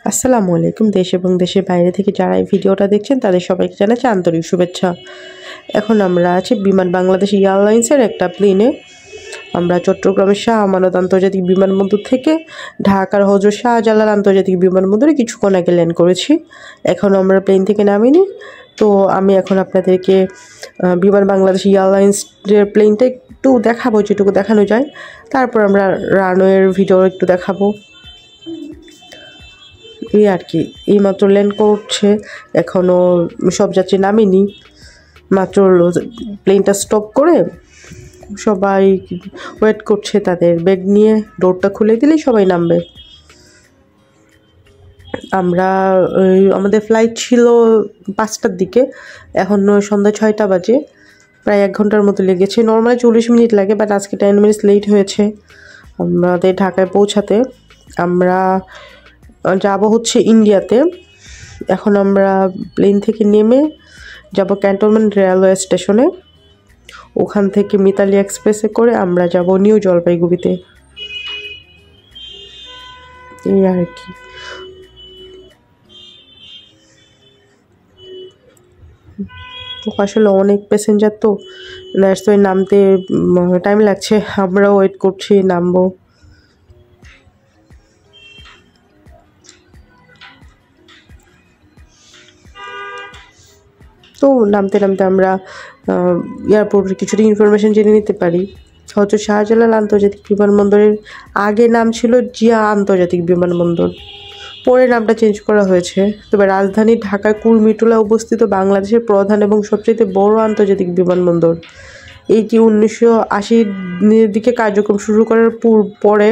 আসসালামু আলাইকুম। দেশ এবং দেশের বাইরে থেকে যারা এই ভিডিওটা দেখছেন তাদের সবাইকে জানাচ্ছি আন্তরিক শুভেচ্ছা। এখন আমরা আছি বিমান বাংলাদেশ এয়ারলাইন্সের একটা প্লেনে। আমরা চট্টগ্রামের শাহ আমানত আন্তর্জাতিক বিমানবন্দর থেকে ঢাকার হযরত শাহজালাল আন্তর্জাতিক বিমানবন্দরে কিছুক্ষণ আগে ল্যান্ড করেছি। এখনও আমরা প্লেন থেকে নামিনি। তো আমি এখন আপনাদেরকে বিমান বাংলাদেশ এয়ারলাইন্সের প্লেনটা একটু দেখাবো, যেটুকু দেখানো যায়। তারপর আমরা রানওয়ের ভিডিও একটু দেখাবো। এই আর কি, এইমাত্র ল্যান্ড করছে, এখনও সব যাত্রী নামেনি। মাত্র প্লেনটা স্টপ করে সবাই ওয়েট করছে, তাদের ব্যাগ নিয়ে ডোরটা খুলে দিলেই সবাই নামবে। আমরা আমাদের ফ্লাইট ছিল 5টার দিকে, এখন সন্ধ্যা 6টা বাজে, প্রায় 1 ঘন্টার মতো লেগেছে। নর্মালি 40 মিনিট লাগে, বাট আজকে 10 মিনিটস লেট হয়েছে আমাদের ঢাকায় পৌঁছাতে। আমরা যাব হচ্ছে ইন্ডিয়াতে। এখন আমরা প্লেন থেকে নেমে যাব ক্যান্টনমেন্ট রেলওয়ে স্টেশনে। ওখান থেকে মিতালি এক্সপ্রেসে করে আমরা যাব নিউ জলপাইগুড়িতে। এই আর কি। আসলে অনেক প্যাসেঞ্জার তো, নামতে টাইম লাগছে, আমরাও ওয়েট করছি নামবো। তো নামতে নামতে আমরা এয়ারপোর্টের কিছুটা ইনফরমেশন জেনে নিতে পারি। হয়তো শাহজালাল আন্তর্জাতিক বিমানবন্দরের আগে নাম ছিল জিয়া আন্তর্জাতিক বিমানবন্দর, পরে নামটা চেঞ্জ করা হয়েছে। তবে রাজধানী ঢাকার কুর্মিটোলা অবস্থিত বাংলাদেশের প্রধান এবং সবচেয়ে বড় আন্তর্জাতিক বিমানবন্দর। এইটি 1980-এর দিকে কার্যক্রম শুরু করার পরে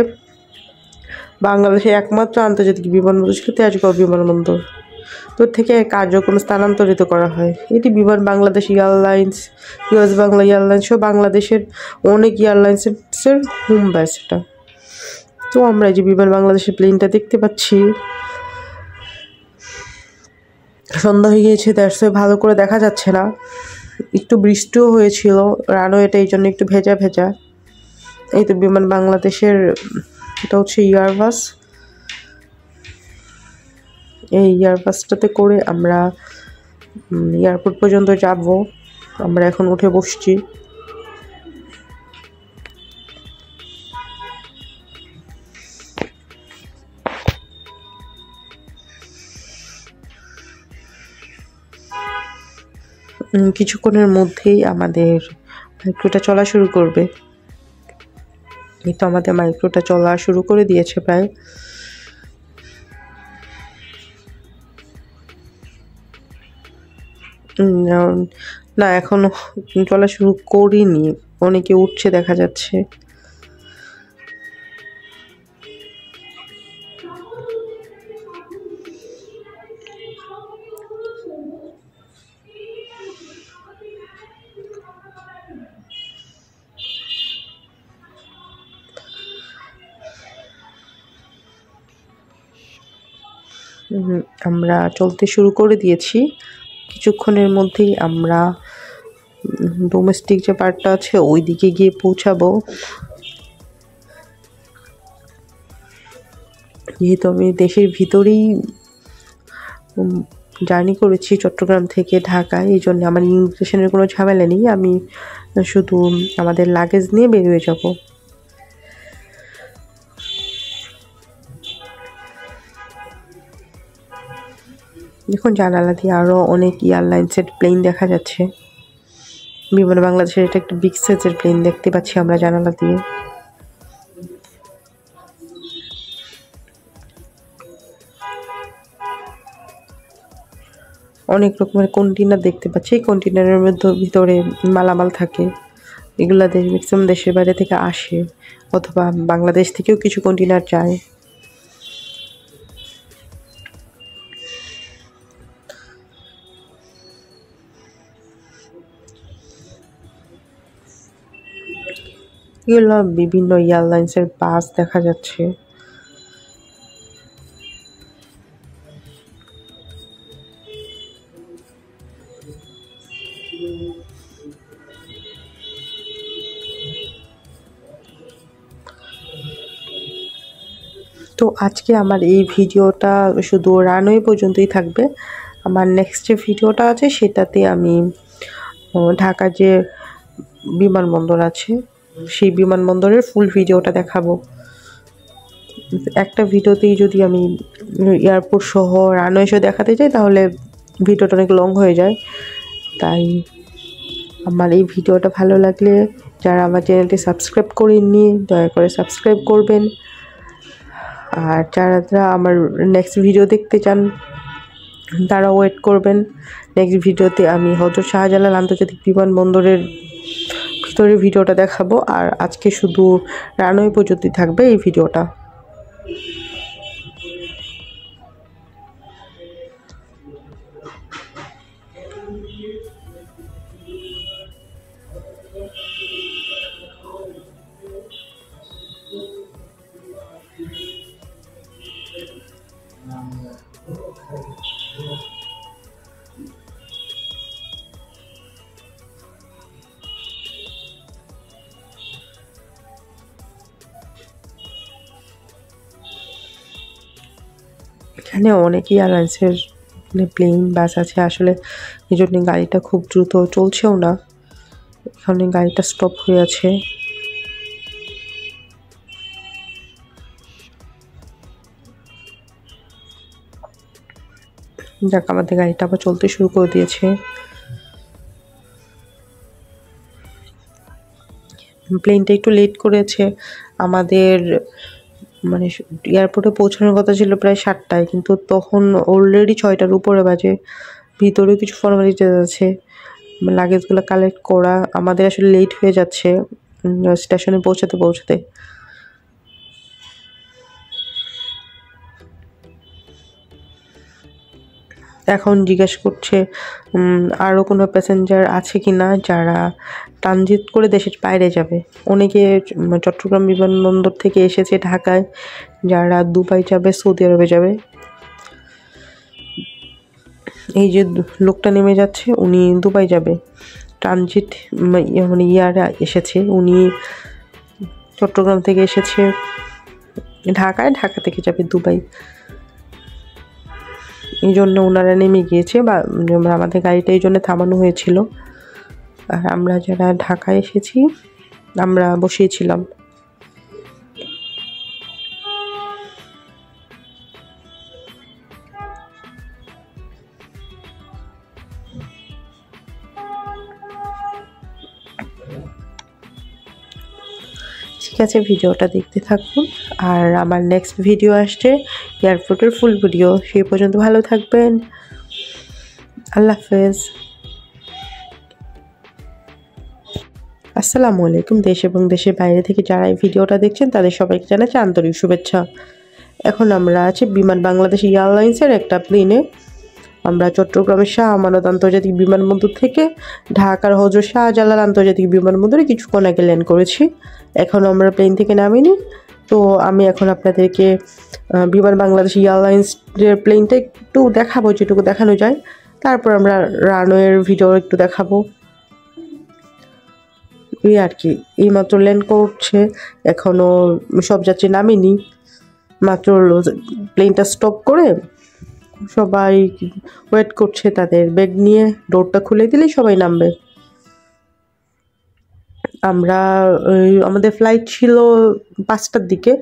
বাংলাদেশের একমাত্র আন্তর্জাতিক বিমানবন্দর ছিল তেজগাঁও বিমানবন্দর। তোর থেকে কার্যক্রম স্থানান্তরিত করা হয়। এটি বিমান Bangladesh airlines, US Bangla airlines সহ বাংলাদেশের অনেক এয়ারলাইন্সের হোম বেস এটা। তো আমরা যে বিমান বাংলাদেশের প্লেনটা দেখতে পাচ্ছি, সন্ধ্যা হয়ে গিয়েছে, দ্যাটস ওয়াই ভালো করে দেখা যাচ্ছে না। একটু বৃষ্টিও হয়েছিল, রানওয়েটা এই জন্য একটু ভেজা ভেজা। এই তো বিমান বাংলাদেশের, এটা হচ্ছে এয়ারবাস। এই এয়ারবাসটাতে করে আমরা এয়ারপোর্ট পর্যন্ত যাব। আমরা এখন উঠে বসছি। কিছুক্ষণের মধ্যেই আমাদের মাইক্রোটা চলা শুরু করবে। এই তো আমাদের মাইক্রোটা চলা শুরু করে দিয়েছে প্রায়। না, এখনো চলা শুরু করিনি, অনেকে উঠছে দেখা যাচ্ছে। আমরা চলতে শুরু করে দিয়েছি। কিছুক্ষণের মধ্যেই আমরা ডোমেস্টিক যে পার্টটা আছে ওই দিকে গিয়ে পৌঁছাবো। যেহেতু আমি দেশের ভিতরেই জার্নি করেছি চট্টগ্রাম থেকে ঢাকায়, এই জন্য আমার ইমিগ্রেশনের কোনো ঝামেলা নেই। আমি শুধু আমাদের লাগেজ নিয়ে বেরিয়ে যাব। দেখুন জানালা দিয়ে আরও অনেক এয়ারলাইন্সের প্লেন দেখা যাচ্ছে। বিমান বাংলাদেশের এটা একটা বিগ সাইজের প্লেন দেখতে পাচ্ছি আমরা জানালা দিয়ে। অনেক রকমের কন্টেনার দেখতে পাচ্ছি। এই কন্টেনারের ভিতরে মালামাল থাকে। এগুলা ম্যাক্সিমাম দেশের বাইরে থেকে আসে, অথবা বাংলাদেশ থেকেও কিছু কন্টেনার যায়। এগুলো বিভিন্ন এয়ারলাইন্সের বাস দেখা যাচ্ছে। তো তো আজকে আমার এই ভিডিওটা শুধু রানওয়ে পর্যন্তই থাকবে। আমার নেক্সট যে ভিডিওটা আছে সেটাতে আমি ঢাকা যে বিমানবন্দর আছে সেই বিমানবন্দরের ফুল ভিডিওটা দেখাবো। একটা ভিডিওতেই যদি আমি এয়ারপোর্ট সহ রানওয়ে সহ দেখাতে চাই তাহলে ভিডিওটা অনেক লং হয়ে যায়। তাই আমার এই ভিডিওটা ভালো লাগলে যারা আমার চ্যানেলটি সাবস্ক্রাইব করেননি দয়া করে সাবস্ক্রাইব করবেন। আর যারা আমার নেক্সট ভিডিও দেখতে চান তারা ওয়েট করবেন। নেক্সট ভিডিওতে আমি হযরত শাহজালাল আন্তর্জাতিক বিমানবন্দরের ভিতরের ভিডিওটা দেখাবো। আর আজকে শুধু রানওয়ে পর্যন্তই থাকবে এই ভিডিওটা। এখানে অনেক এয়ারলাইন্সের প্লেন বাস আছে আসলে, এই জন্য গাড়িটা খুব দ্রুত চলছেও না। এখানে গাড়িটা স্টপ হয়ে আছে। যাক, আমাদের গাড়িটা আবার চলতে শুরু করে দিয়েছে। প্লেনটা একটু লেট করেছে। আমাদের মানে এয়ারপোর্টে পৌঁছানোর কথা ছিল প্রায় 7টায়, কিন্তু তখন অলরেডি 6টার উপরে বাজে। ভিতরেও কিছু ফর্মালিটি আছে, লাগেজগুলো কালেক্ট করা। আমাদের আসলে লেট হয়ে যাচ্ছে স্টেশনে পৌঁছাতে। এখন জিজ্ঞেস করছে আরও কোনো প্যাসেঞ্জার আছে কি না যারা ট্রানজিট করে দেশের বাইরে যাবে। অনেকে চট্টগ্রাম বিমানবন্দর থেকে এসেছে ঢাকায়, যারা দুবাই যাবে, সৌদি আরবে যাবে। এই যে লোকটা নেমে যাচ্ছে উনি দুবাই যাবে, ট্রানজিট মানে ইয়ারে এসেছে। উনি চট্টগ্রাম থেকে এসেছে ঢাকায়, ঢাকা থেকে যাবে দুবাই। এই জন্য ওনারা নেমে গিয়েছে বা আমাদের গাড়িটা এই জন্য থামানো হয়েছিল। আর আমরা যারা ঢাকায় এসেছি আমরা বসিয়েছিলাম। ঠিক আছে, ভিডিওটা দেখতে থাকুন। আর আমার নেক্সট ভিডিও আসছে এয়ারপোর্টের ফুল ভিডিও। সেই পর্যন্ত ভালো থাকবেন। আল্লাহ হাফেজ। আসসালামু আলাইকুম। দেশ এবং দেশের বাইরে থেকে যারা এই ভিডিওটা দেখছেন তাদের সবাইকে জানাচ্ছি আন্তরিক শুভেচ্ছা। এখন আমরা আছি বিমান বাংলাদেশ এয়ারলাইন্সের একটা প্লেনে। আমরা চট্টগ্রামের শাহ আমানত আন্তর্জাতিক বিমানবন্দর থেকে ঢাকার হযরত শাহজালাল আন্তর্জাতিক বিমানবন্দরে কিছুক্ষণ আগে ল্যান্ড করেছি। এখনও আমরা প্লেন থেকে নামিনি। তো আমি এখন আপনাদেরকে বিমান বাংলাদেশ এয়ারলাইন্সের প্লেনটা একটু দেখাবো, যেটুকু দেখানো যায়। তারপর আমরা রানওয়ের ভিডিও একটু দেখাবো। এই আর কি, এইমাত্র ল্যান্ড করছে, এখনও সব যাত্রী নামেনি। মাত্র প্লেনটা স্টপ করে সবাই ওয়েট করছে, তাদের ব্যাগ নিয়ে ডোরটা খুলে দিলেই সবাই নামবে। আমরা আমাদের ফ্লাইট ছিল 5টার দিকে,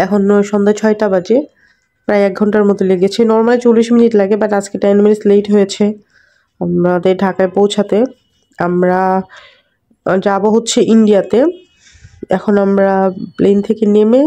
এখন সন্ধ্যা 6টা বাজে। প্রায় 1 ঘন্টার মতো লেগেছে। নর্মালি 40 মিনিট লাগে, বাট আজকে 10 মিনিট লেট হয়েছে আমাদের ঢাকায় পৌঁছাতে। আমরা যাব হচ্ছে ইন্ডিয়াতে। এখন আমরা প্লেন থেকে নেমে